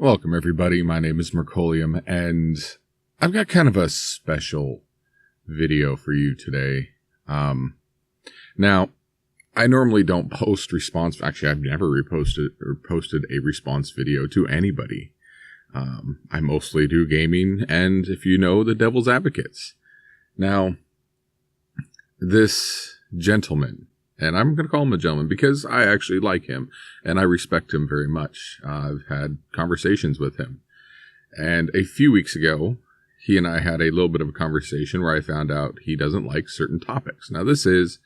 Welcome, everybody. My name is Mercolium, and I've got kind of a special video for you today. Now, I normally don't post response. Actually, I've never reposted or posted a response video to anybody. I mostly do gaming, and if you know, the Devil's Advocates. Now, this gentleman, and I'm going to call him a gentleman because I actually like him and I respect him very much. I've had conversations with him. And a few weeks ago, he and I had a little bit of a conversation where I found out he doesn't like certain topics. Now, this is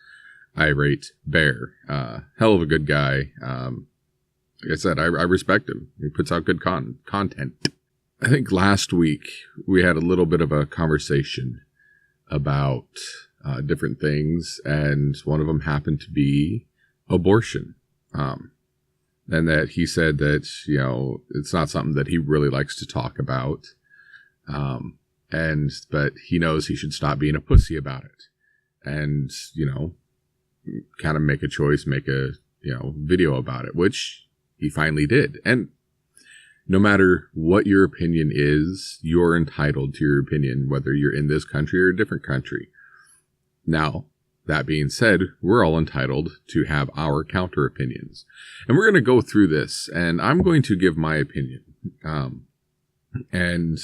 Irate Bear. Hell of a good guy. Like I said, I respect him. He puts out good content. I think last week we had a little bit of a conversation about different things, and one of them happened to be abortion. And that he said that, it's not something that he really likes to talk about. But he knows he should stop being a pussy about it. And, kind of make a choice, make a, video about it, which he finally did. And no matter what your opinion is, you're entitled to your opinion, whether you're in this country or a different country. Now, that being said, we're all entitled to have our counter opinions. And we're going to go through this, and I'm going to give my opinion. And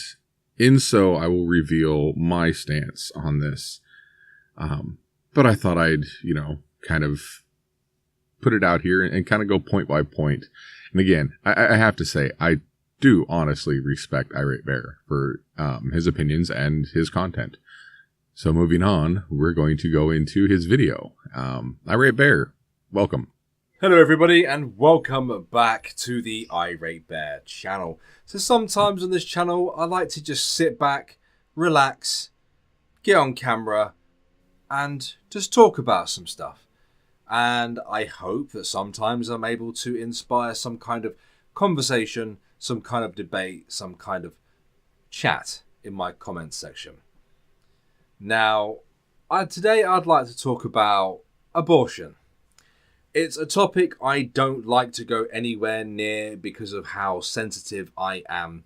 in so, I will reveal my stance on this. But I thought I'd, kind of put it out here and kind of go point by point. And again, I have to say, I do honestly respect Irate Bear for his opinions and his content. So moving on, we're going to go into his video. Irate Bear, welcome. Hello everybody, and welcome back to the Irate Bear channel. So sometimes on this channel, I like to just sit back, relax, get on camera, and just talk about some stuff. And I hope that sometimes I'm able to inspire some kind of conversation, some kind of debate, some kind of chat in my comments section. Now, today I'd like to talk about abortion. It's a topic I don't like to go anywhere near because of how sensitive I am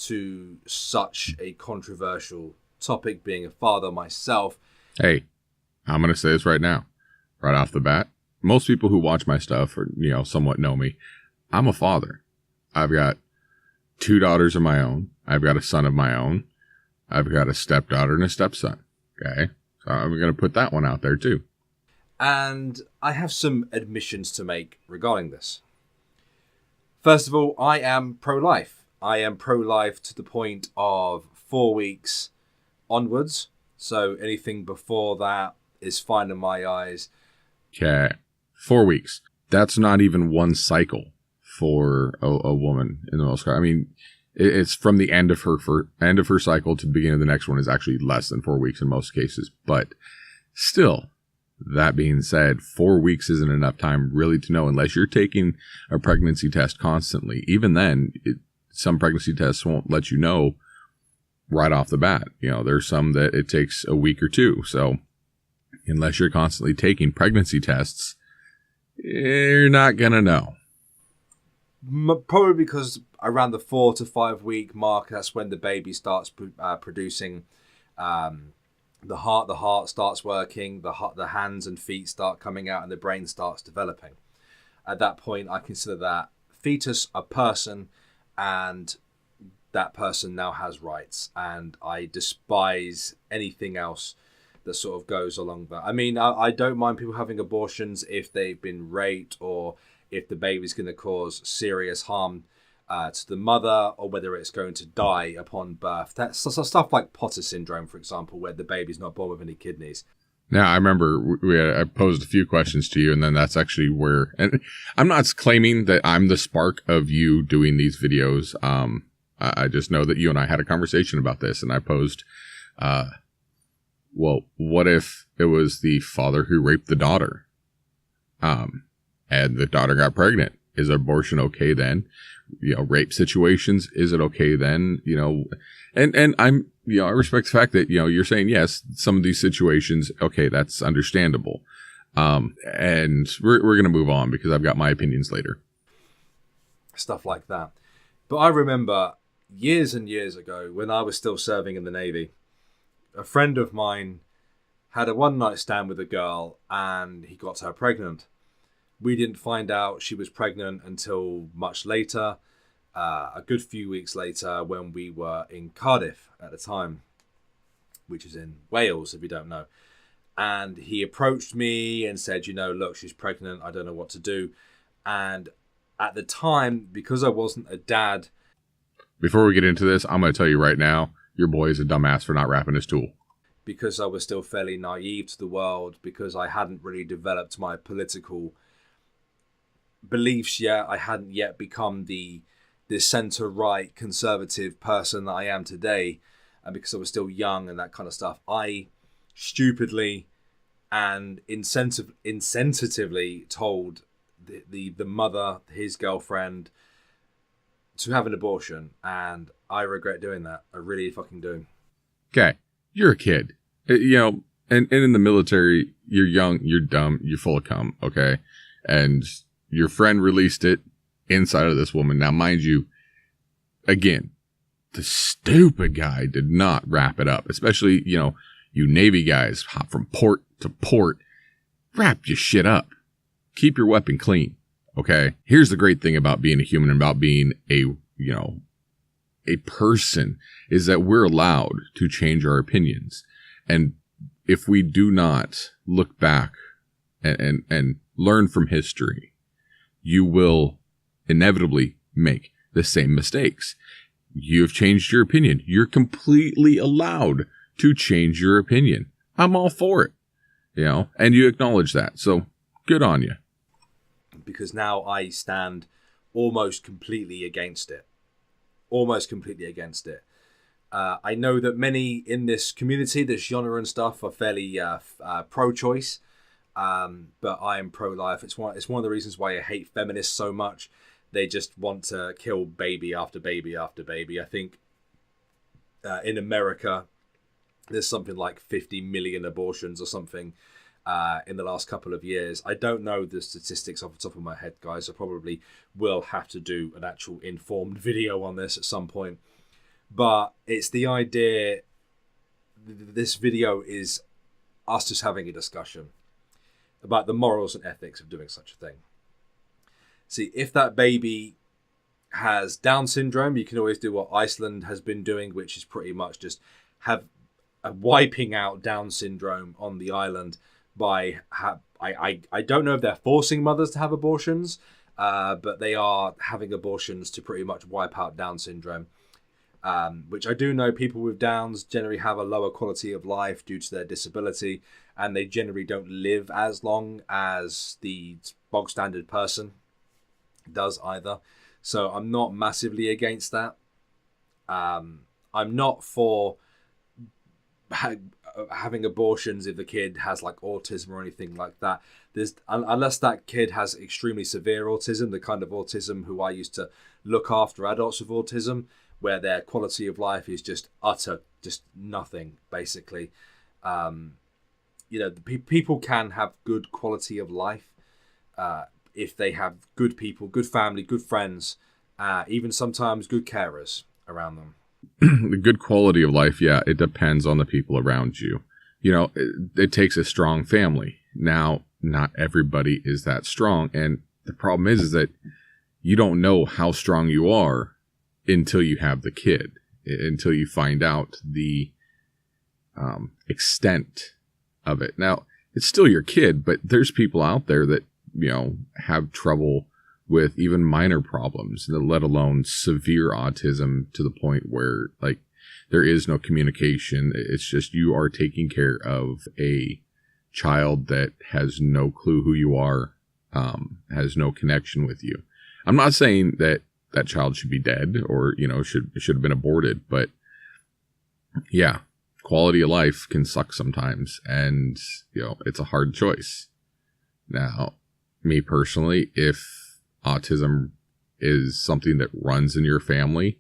to such a controversial topic, being a father myself. Hey, I'm going to say this right now, right off the bat. Most people who watch my stuff or, somewhat know me. I'm a father. I've got 2 daughters of my own. I've got a son of my own. I've got a stepdaughter and a stepson. Okay, so I'm going to put that one out there too. And I have some admissions to make regarding this. First of all, I am pro-life. I am pro-life to the point of 4 weeks onwards. So anything before that is fine in my eyes. Okay, 4 weeks. That's not even one cycle for a woman in the most part. I mean, it's from the end of her cycle to the beginning of the next one is actually less than 4 weeks in most cases. But still, that being said, 4 weeks isn't enough time really to know unless you're taking a pregnancy test constantly. Even then, some pregnancy tests won't let you know right off the bat. There's some that it takes a week or 2. So unless you're constantly taking pregnancy tests, you're not going to know. Probably because around the 4 to 5 week mark, that's when the baby starts producing. The heart starts working. The hands and feet start coming out, and the brain starts developing. At that point, I consider that fetus a person, and that person now has rights. And I despise anything else that sort of goes along that. I mean, I don't mind people having abortions if they've been raped or if the baby's going to cause serious harm to the mother, or whether it's going to die upon birth. That's stuff like Potter syndrome, for example, where the baby's not born with any kidneys. Now, I remember I posed a few questions to you, and then that's actually where... And I'm not claiming that I'm the spark of you doing these videos. I just know that you and I had a conversation about this, and I posed, well, what if it was the father who raped the daughter? And the daughter got pregnant. Is abortion okay then? Rape situations, is it okay then? And I'm, I respect the fact that, you're saying, yes, some of these situations, okay, that's understandable. And we're going to move on because I've got my opinions later. Stuff like that. But I remember years and years ago when I was still serving in the Navy, a friend of mine had a one-night stand with a girl and he got her pregnant. We didn't find out she was pregnant until much later, a good few weeks later, when we were in Cardiff at the time, which is in Wales, if you don't know. And he approached me and said, look, she's pregnant. I don't know what to do. And at the time, because I wasn't a dad. Before we get into this, I'm going to tell you right now, your boy is a dumbass for not wrapping his tool. Because I was still fairly naive to the world, because I hadn't really developed my political beliefs yet. I hadn't yet become the centre-right conservative person that I am today. And because I was still young and that kind of stuff, I stupidly and insensitively told the mother, his girlfriend, to have an abortion. And I regret doing that. I really fucking do. Okay. You're a kid. And in the military, you're young, you're dumb, you're full of cum, okay? And your friend released it inside of this woman. Now, mind you, again, the stupid guy did not wrap it up. Especially, you Navy guys hop from port to port. Wrap your shit up. Keep your weapon clean, okay? Here's the great thing about being a human and about being a person is that we're allowed to change our opinions. And if we do not look back and learn from history, you will inevitably make the same mistakes. You have changed your opinion. You're completely allowed to change your opinion. I'm all for it, and you acknowledge that. So good on you. Because now I stand almost completely against it. I know that many in this community, this genre and stuff, are fairly pro-choice, but I am pro-life. It's one of the reasons why I hate feminists so much. They just want to kill baby after baby after baby. I think in America, there's something like 50 million abortions or something in the last couple of years. I don't know the statistics off the top of my head, guys. I probably will have to do an actual informed video on this at some point. But it's the idea, this video is us just having a discussion about the morals and ethics of doing such a thing. See, if that baby has Down syndrome, you can always do what Iceland has been doing, which is pretty much just wiping out Down syndrome on the island by... I don't know if they're forcing mothers to have abortions, but they are having abortions to pretty much wipe out Down syndrome. Which I do know people with Downs generally have a lower quality of life due to their disability, and they generally don't live as long as the bog standard person does either. So I'm not massively against that. I'm not for having abortions if the kid has like autism or anything like that. Unless that kid has extremely severe autism, the kind of autism who I used to look after adults with autism, where their quality of life is just nothing, basically. People can have good quality of life if they have good people, good family, good friends, even sometimes good carers around them. The good quality of life, yeah, it depends on the people around you. It takes a strong family. Now, not everybody is that strong, and the problem is that you don't know how strong you are until you have the kid, until you find out the extent of it. Now, it's still your kid, but there's people out there that, have trouble with even minor problems, let alone severe autism to the point where, like, there is no communication. It's just you are taking care of a child that has no clue who you are, has no connection with you. I'm not saying that that child should be dead or, should have been aborted. But yeah, quality of life can suck sometimes. And, it's a hard choice. Now, me personally, if autism is something that runs in your family,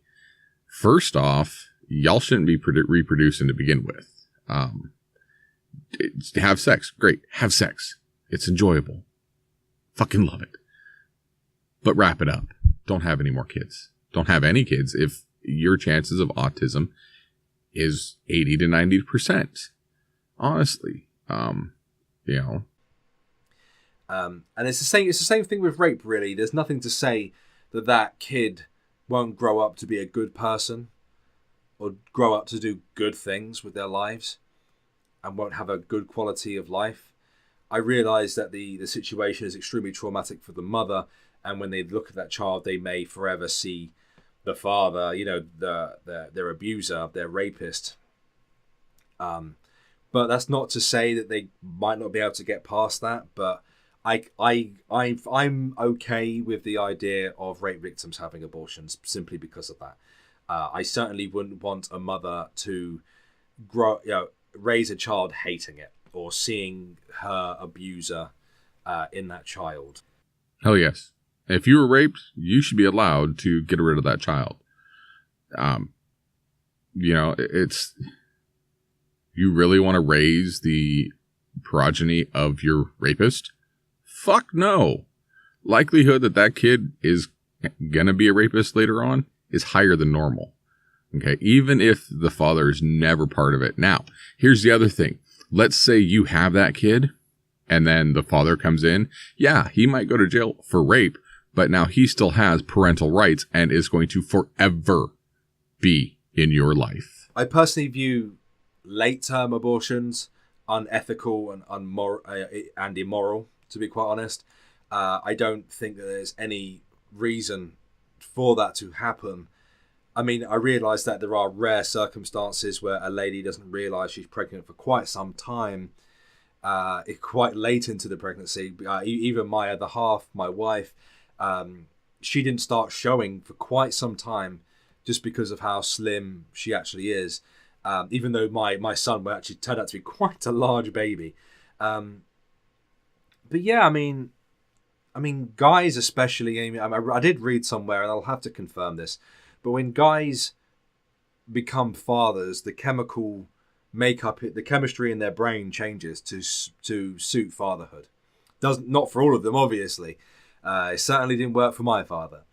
first off, y'all shouldn't be reproducing to begin with. Have sex. Great. Have sex. It's enjoyable. Fucking love it. But wrap it up. Don't have any more kids. don't have any kids if your chances of autism is 80 to 90%. Honestly, you know. And it's the same. It's the same thing with rape. Really, there's nothing to say that kid won't grow up to be a good person or grow up to do good things with their lives and won't have a good quality of life. I realise that the situation is extremely traumatic for the mother, and when they look at that child, they may forever see the father, their abuser, their rapist. But that's not to say that they might not be able to get past that. But I'm okay with the idea of rape victims having abortions simply because of that. I certainly wouldn't want a mother to raise a child hating it or seeing her abuser in that child. Hell yes. If you were raped, you should be allowed to get rid of that child. It's... You really want to raise the progeny of your rapist? Fuck no. Likelihood that kid is gonna be a rapist later on is higher than normal. Okay, even if the father is never part of it. Now, here's the other thing. Let's say you have that kid, and then the father comes in. Yeah, he might go to jail for rape, but now he still has parental rights and is going to forever be in your life. I personally view late-term abortions unethical and immoral, to be quite honest. I don't think that there's any reason for that to happen. I mean, I realise that there are rare circumstances where a lady doesn't realise she's pregnant for quite some time, quite late into the pregnancy. Even my other half, my wife, she didn't start showing for quite some time just because of how slim she actually is. Even though my son will actually turn out to be quite a large baby. But yeah, I mean, guys especially, I did read somewhere, and I'll have to confirm this, but when guys become fathers, the chemical makeup, the chemistry in their brain changes to suit fatherhood. Not for all of them, obviously. It certainly didn't work for my father.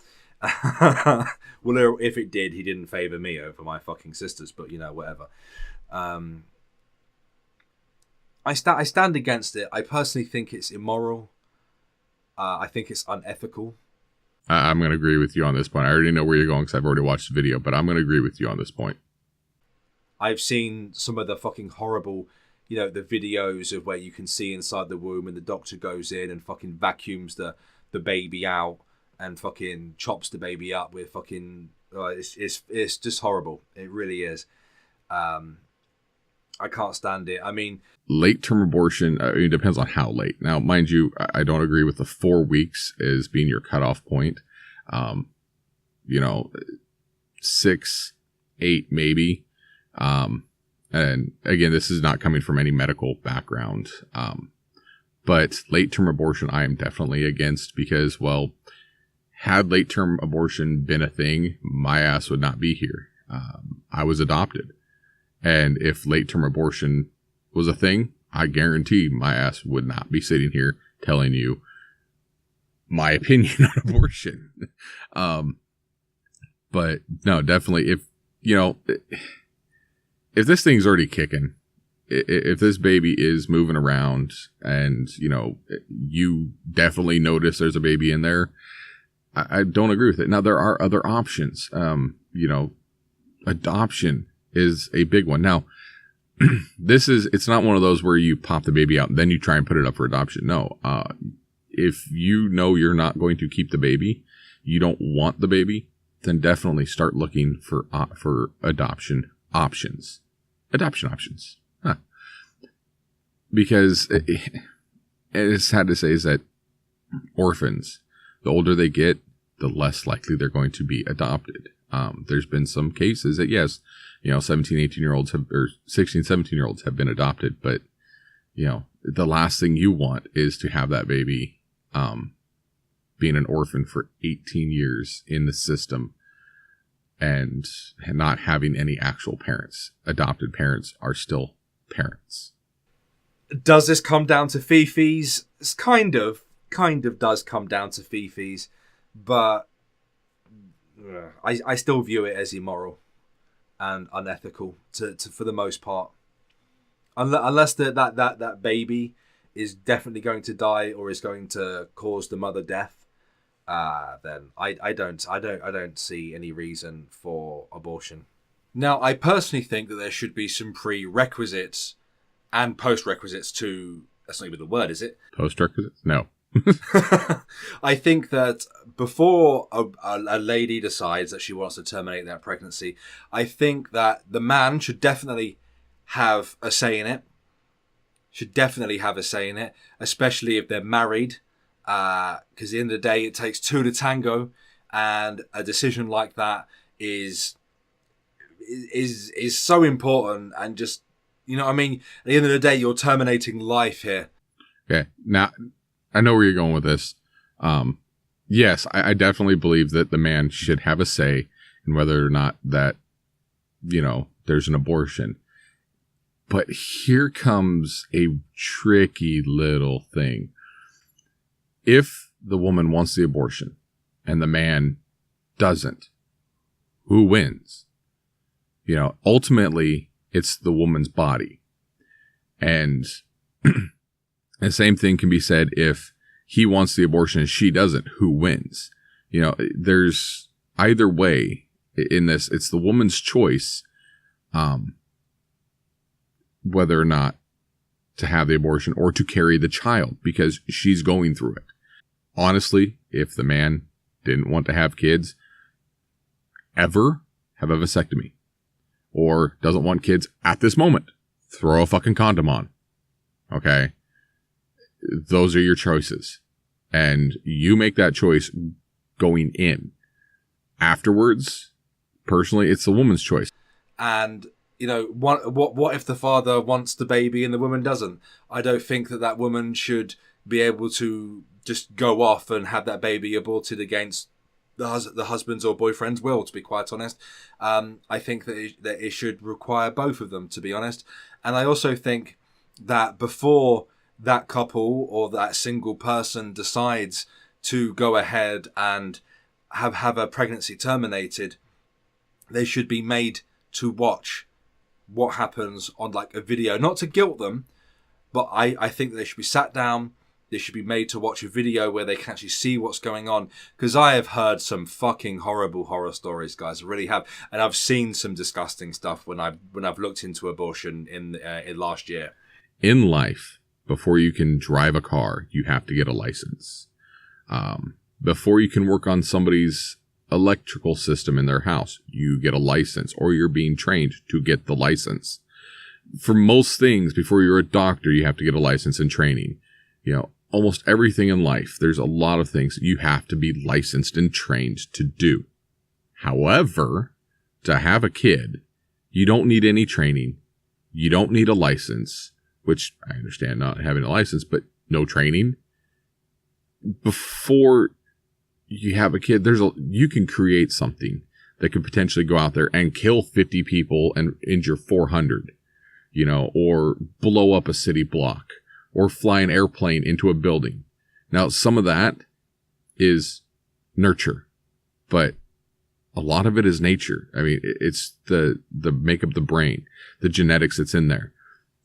Well, if it did, he didn't favour me over my fucking sisters, but whatever. I stand against it. I personally think it's immoral. I think it's unethical. I'm going to agree with you on this point. I already know where you're going because I've already watched the video, but I'm going to agree with you on this point. I've seen some of the fucking horrible, the videos of where you can see inside the womb and the doctor goes in and fucking vacuums the baby out and fucking chops the baby up with fucking... it's just horrible. It really is. I can't stand it. I mean... Late-term abortion, it depends on how late. Now, mind you, I don't agree with the 4 weeks as being your cutoff point. 6, 8 maybe. And again, this is not coming from any medical background. But late-term abortion, I am definitely against because, well, had late-term abortion been a thing, my ass would not be here. I was adopted. And if late-term abortion was a thing, I guarantee my ass would not be sitting here telling you my opinion on abortion. But no, definitely if this thing's already kicking, if this baby is moving around and, you definitely notice there's a baby in there, I don't agree with it. Now, there are other options. Adoption is a big one. Now, it's not one of those where you pop the baby out and then you try and put it up for adoption. No. If you know you're not going to keep the baby, you don't want the baby, then definitely start looking for adoption options. Adoption options. Huh. Because it's sad to say is that orphans, the older they get, the less likely they're going to be adopted. There's been some cases that, yes, 17, 18-year-olds or 16, 17-year-olds have been adopted, but, the last thing you want is to have that baby being an orphan for 18 years in the system and not having any actual parents. Adopted parents are still parents. Does this come down to fee-fees? It's kind of does come down to fee-fees, but I still view it as immoral and unethical for the most part. Unless that baby is definitely going to die or is going to cause the mother death, then I don't see any reason for abortion. Now, I personally think that there should be some prerequisites and postrequisites to. That's not even the word, is it? Postrequisites? No. I think that before a lady decides that she wants to terminate that pregnancy, I think that the man should definitely have a say in it. Especially if they're married, because at the end of the day, it takes two to tango, and a decision like that is so important. And just, you know what I mean? At the end of the day, you're terminating life here. Okay, now I know where you're going with this. Yes, I definitely believe that the man should have a say in whether or not that, there's an abortion. But here comes a tricky little thing. If the woman wants the abortion and the man doesn't, who wins? Ultimately, it's the woman's body. And the same thing can be said if he wants the abortion and she doesn't, who wins? There's either way in this, it's the woman's choice, whether or not to have the abortion or to carry the child because she's going through it. Honestly, if the man didn't want to have kids, ever have a vasectomy, or doesn't want kids at this moment, throw a fucking condom on. Okay? Those are your choices. And you make that choice going in. Afterwards, personally, it's the woman's choice. And what if the father wants the baby and the woman doesn't? I don't think that woman should be able to just go off and have that baby aborted against the husband's or boyfriend's will, to be quite honest. I think that it should require both of them, to be honest. And I also think that before that couple or that single person decides to go ahead and have a pregnancy terminated, they should be made to watch what happens on like a video, not to guilt them, but I think they should be sat down. They should be made to watch a video where they can actually see what's going on. Because I have heard some fucking horrible horror stories, guys. I really have, and I've seen some disgusting stuff when I've looked into abortion in last year. In life, before you can drive a car, you have to get a license. Before you can work on somebody's electrical system in their house, you get a license, or you're being trained to get the license. For most things, before you're a doctor, you have to get a license and training. Almost everything in life, there's a lot of things you have to be licensed and trained to do. However, to have a kid, you don't need any training. You don't need a license, which I understand not having a license, but no training. Before you have a kid, you can create something that could potentially go out there and kill 50 people and injure 400, or blow up a city block, or fly an airplane into a building. Now, some of that is nurture, but a lot of it is nature. I mean, it's the makeup of the brain, the genetics that's in there.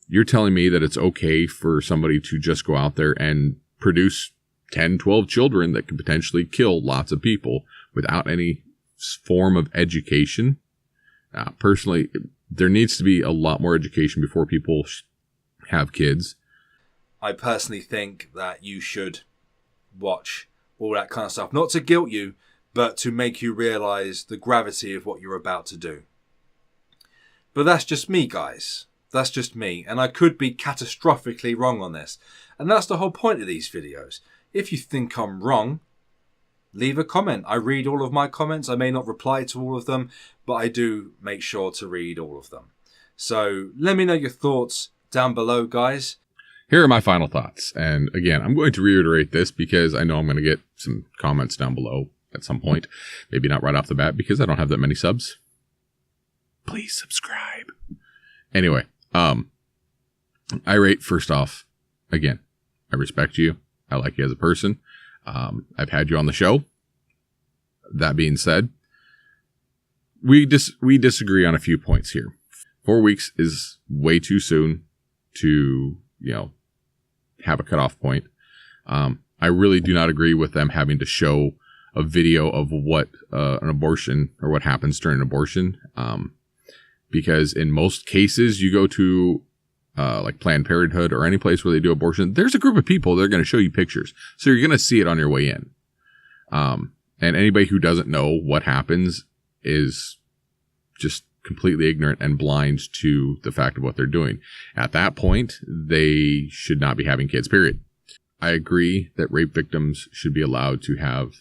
You're telling me that it's okay for somebody to just go out there and produce 10, 12 children that could potentially kill lots of people without any form of education? Personally, there needs to be a lot more education before people have kids. I personally think that you should watch all that kind of stuff, not to guilt you, but to make you realize the gravity of what you're about to do. But that's just me, guys. That's just me. And I could be catastrophically wrong on this. And that's the whole point of these videos. If you think I'm wrong, leave a comment. I read all of my comments. I may not reply to all of them, but I do make sure to read all of them. So let me know your thoughts down below, guys. Here are my final thoughts. And again, I'm going to reiterate this because I know I'm going to get some comments down below at some point. Maybe not right off the bat because I don't have that many subs. Please subscribe. Anyway, Irate, first off, again, I respect you. I like you as a person. I've had you on the show. That being said, we disagree on a few points here. 4 weeks is way too soon to, have a cutoff point. I really do not agree with them having to show a video of what an abortion or what happens during an abortion. Because in most cases, you go to like Planned Parenthood or any place where they do abortion, there's a group of people that are going to show you pictures. So you're going to see it on your way in. And anybody who doesn't know what happens is just completely ignorant and blind to the fact of what they're doing. At that point, they should not be having kids, period. I agree that rape victims should be allowed to have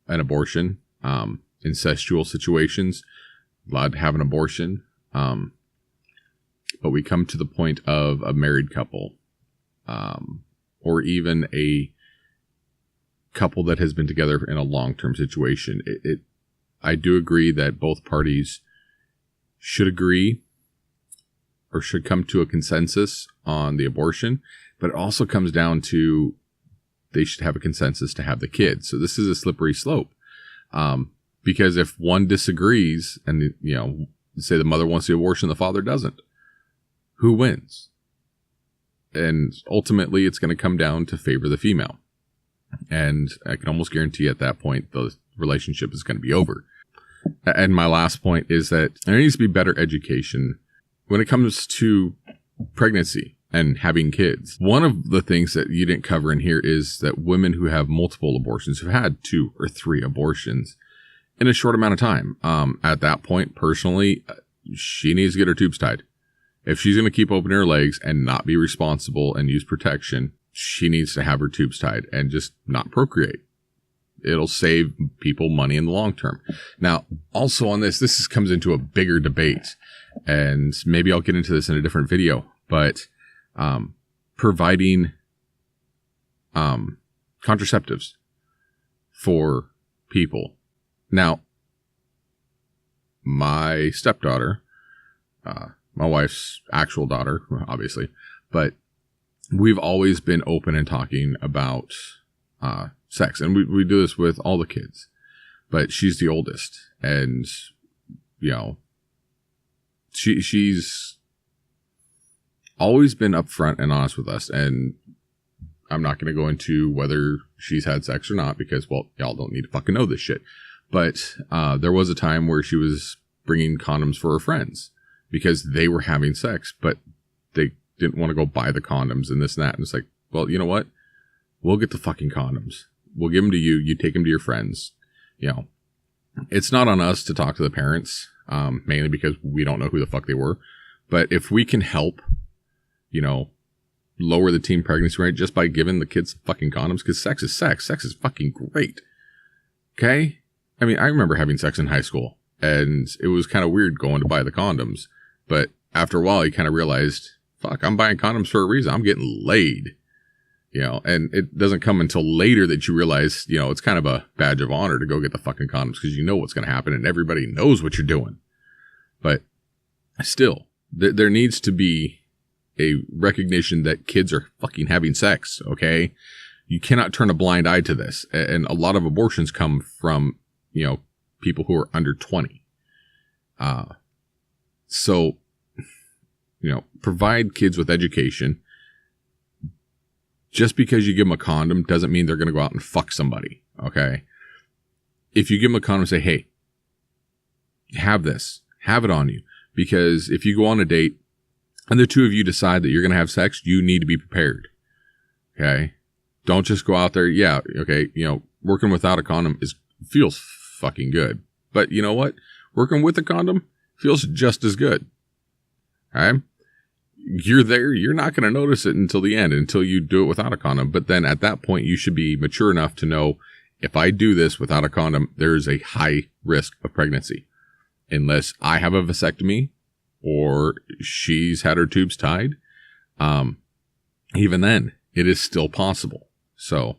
an abortion, incestual situations, allowed to have an abortion. But we come to the point of a married couple, or even a couple that has been together in a long-term situation. I do agree that both parties should agree or should come to a consensus on the abortion, but it also comes down to they should have a consensus to have the kids. So this is a slippery slope. Because if one disagrees and, say the mother wants the abortion, the father doesn't, who wins? And ultimately it's going to come down to favor the female. And I can almost guarantee at that point, the relationship is going to be over. And my last point is that there needs to be better education when it comes to pregnancy and having kids. One of the things that you didn't cover in here is that women who have multiple abortions, who've had 2 or 3 abortions in a short amount of time, at that point, personally, she needs to get her tubes tied. If she's going to keep opening her legs and not be responsible and use protection, she needs to have her tubes tied and just not procreate. It'll save people money in the long term. Now, also on this comes into a bigger debate, and maybe I'll get into this in a different video, but providing contraceptives for people. Now, my stepdaughter, my wife's actual daughter, obviously, but we've always been open and talking about sex, and we do this with all the kids, but she's the oldest, and she's always been upfront and honest with us. And I'm not going to go into whether she's had sex or not, because, well, y'all don't need to fucking know this shit. But there was a time where she was bringing condoms for her friends because they were having sex, but they didn't want to go buy the condoms and this and that. And it's like, well, you know what? We'll get the fucking condoms. We'll give them to you. You take them to your friends. It's not on us to talk to the parents, mainly because we don't know who the fuck they were. But if we can help, lower the teen pregnancy rate just by giving the kids fucking condoms, because sex is sex. Sex is fucking great. Okay? I mean, I remember having sex in high school, and it was kind of weird going to buy the condoms. But after a while, you kind of realized, fuck, I'm buying condoms for a reason. I'm getting laid. And it doesn't come until later that you realize, it's kind of a badge of honor to go get the fucking condoms, because you know what's going to happen and everybody knows what you're doing. But still, there needs to be a recognition that kids are fucking having sex, okay? You cannot turn a blind eye to this. And a lot of abortions come from, people who are under 20. So, provide kids with education. Just because you give them a condom doesn't mean they're going to go out and fuck somebody, okay? If you give them a condom, say, hey, have this. Have it on you. Because if you go on a date and the two of you decide that you're going to have sex, you need to be prepared, okay? Don't just go out there. Yeah, okay, working without a condom feels fucking good. But you know what? Working with a condom feels just as good, all right? You're there. You're not going to notice it until the end, until you do it without a condom. But then at that point, you should be mature enough to know, if I do this without a condom, there's a high risk of pregnancy. Unless I have a vasectomy or she's had her tubes tied, even then, it is still possible. So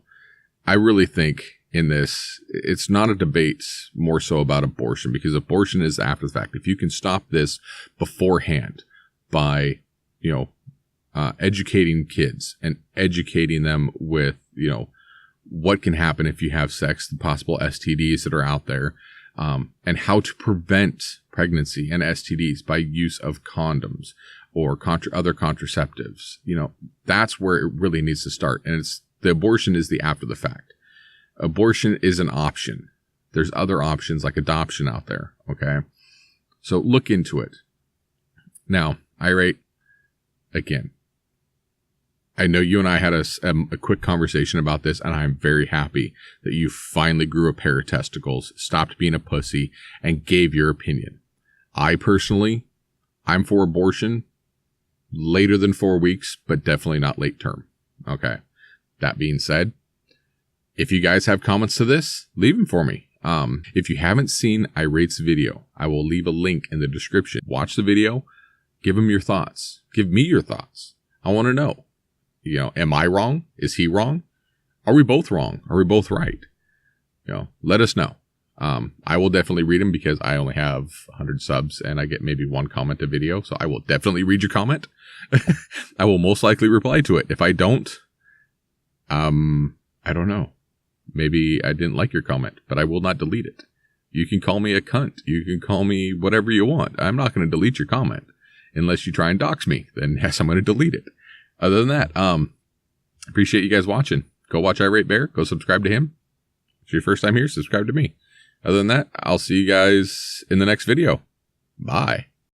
I really think in this, it's not a debate more so about abortion, because abortion is after the fact. If you can stop this beforehand by educating kids and educating them with, what can happen if you have sex, the possible STDs that are out there, and how to prevent pregnancy and STDs by use of condoms or other contraceptives. You know, that's where it really needs to start. And the abortion is the after the fact. Abortion is an option. There's other options like adoption out there. Okay. So look into it. Now, Irate, again, I know you and I had a quick conversation about this, and I'm very happy that you finally grew a pair of testicles, stopped being a pussy, and gave your opinion. I personally, I'm for abortion later than 4 weeks, but definitely not late term. Okay. That being said, if you guys have comments to this, leave them for me. If you haven't seen Irate's video, I will leave a link in the description. Watch the video. Give him your thoughts. Give me your thoughts. I want to know. You know, am I wrong? Is he wrong? Are we both wrong? Are we both right? You know, let us know. I will definitely read them because I only have 100 subs and I get maybe one comment a video. So I will definitely read your comment. I will most likely reply to it. If I don't, I don't know. Maybe I didn't like your comment, but I will not delete it. You can call me a cunt. You can call me whatever you want. I'm not going to delete your comment unless you try and dox me. Then yes, I'm going to delete it. Other than that, appreciate you guys watching. Go watch Irate Bear. Go subscribe to him. If it's your first time here, subscribe to me. Other than that, I'll see you guys in the next video. Bye.